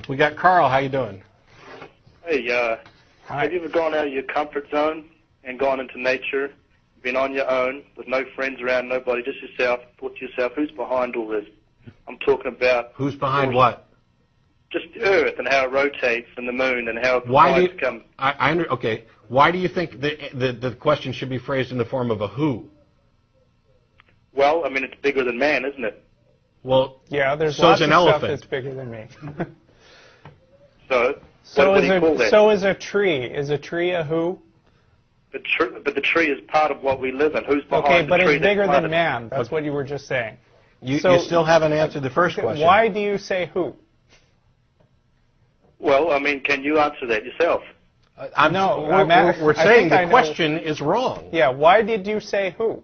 We got Carl. How you doing? Hey, have you ever gone out of your comfort zone and gone into nature, been on your own with no friends around, nobody, just yourself, thought to yourself, who's behind all this? I'm talking about... Who's behind what? Just the Earth and how it rotates and the moon and how it come... Okay. Why do you think the question should be phrased in the form of a who? Well, I mean, it's bigger than man, isn't it? Well, yeah, there's so's lots an of elephant. stuff that's bigger than me. So is a tree. Is a tree a who? But the tree is part of what we live in. Who's behind the tree? Okay, but it's bigger than man. That's what you were just saying. You still haven't answered the first question. Why do you say who? Well, I mean, can you answer that yourself? We're saying the question is wrong. Yeah, why did you say who?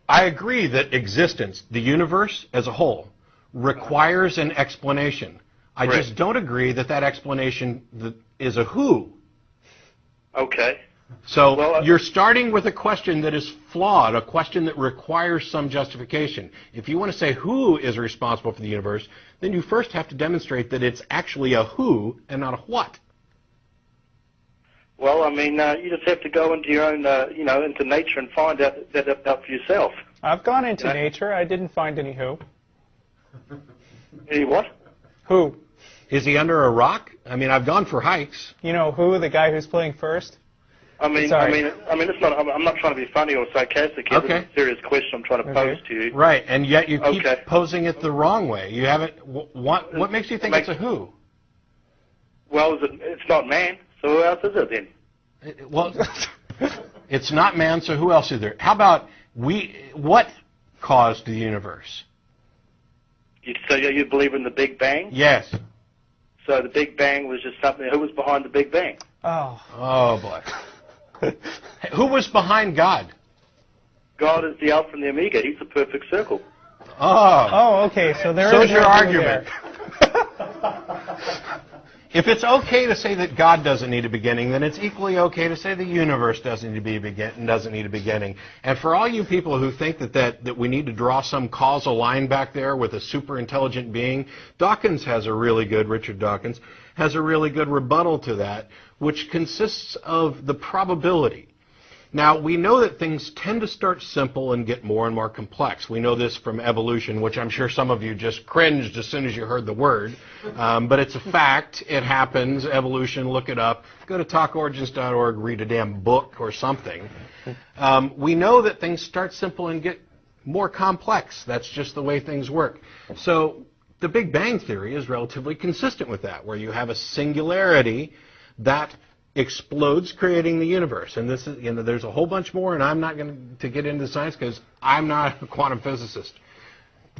I agree that existence, the universe as a whole, requires an explanation. I just don't agree that that explanation is a who. Okay. So you're starting with a question that is flawed, a question that requires some justification. If you want to say who is responsible for the universe, then you first have to demonstrate that it's actually a who and not a what. Well, I mean, you just have to go into your own, into nature and find out that out for yourself. I've gone into nature. I didn't find any who. Any what? Who? Is he under a rock? I mean, I've gone for hikes. You know who, the guy who's playing first? I mean, it's not. I'm not trying to be funny or sarcastic here. Okay. It's a serious question I'm trying to pose to you. Right, and yet you keep posing it the wrong way. You haven't. What makes you think it's a who? Well, it's not man. So who else is it then? Well, it's not man. So who else is there? How about what caused the universe? So you believe in the Big Bang? Yes. So the Big Bang was just something. Who was behind the Big Bang? Oh boy. Who was behind God? God is the Alpha and the Omega. He's the perfect circle. Oh, okay. So there's your argument. If it's okay to say that God doesn't need a beginning, then it's equally okay to say the universe doesn't need a beginning. And for all you people who think that we need to draw some causal line back there with a super intelligent being, Richard Dawkins has a really good rebuttal to that, which consists of the probability. Now, we know that things tend to start simple and get more and more complex. We know this from evolution, which I'm sure some of you just cringed as soon as you heard the word. But it's a fact. It happens. Evolution, look it up. Go to talkorigins.org, read a damn book or something. We know that things start simple and get more complex. That's just the way things work. So the Big Bang Theory is relatively consistent with that, where you have a singularity that explodes, creating the universe. And this is, there's a whole bunch more, and I'm not going to get into science because I'm not a quantum physicist.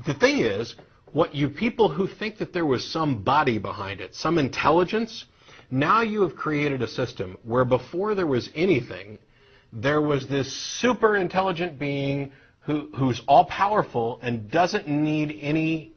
The thing is, what you people who think that there was some body behind it, some intelligence, now you have created a system where before there was anything, there was this super intelligent being who's all powerful and doesn't need any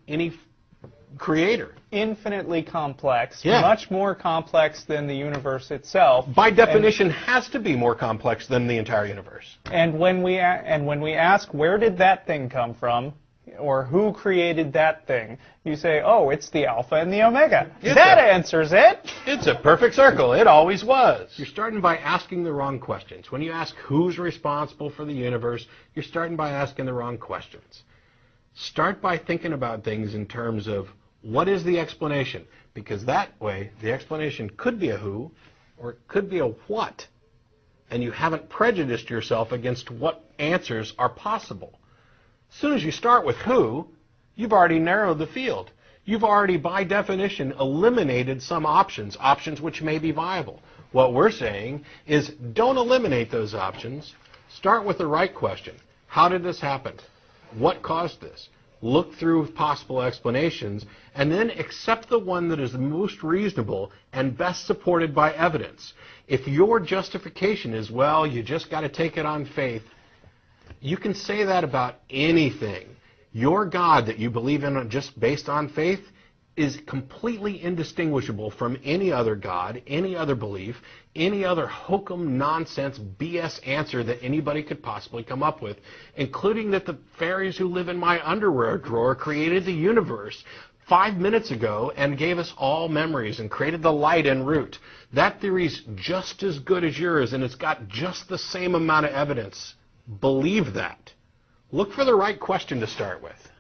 creator. Infinitely complex, much more complex than the universe itself. By definition, has to be more complex than the entire universe. And when we ask where did that thing come from, or who created that thing, you say, oh, it's the Alpha and the Omega. That answers it. It's a perfect circle. It always was. You're starting by asking the wrong questions. When you ask who's responsible for the universe, you're starting by asking the wrong questions. Start by thinking about things in terms of what is the explanation? Because that way, the explanation could be a who, or it could be a what. And you haven't prejudiced yourself against what answers are possible. As soon as you start with who, you've already narrowed the field. You've already, by definition, eliminated some options which may be viable. What we're saying is don't eliminate those options. Start with the right question. How did this happen? What caused this? Look through possible explanations, and then accept the one that is the most reasonable and best supported by evidence. If your justification is, well, you just got to take it on faith, you can say that about anything. Your God that you believe in just based on faith is completely indistinguishable from any other God, any other belief, any other hokum nonsense BS answer that anybody could possibly come up with, including that the fairies who live in my underwear drawer created the universe 5 minutes ago and gave us all memories and created the light en route. That theory's just as good as yours, and it's got just the same amount of evidence. Believe that. Look for the right question to start with.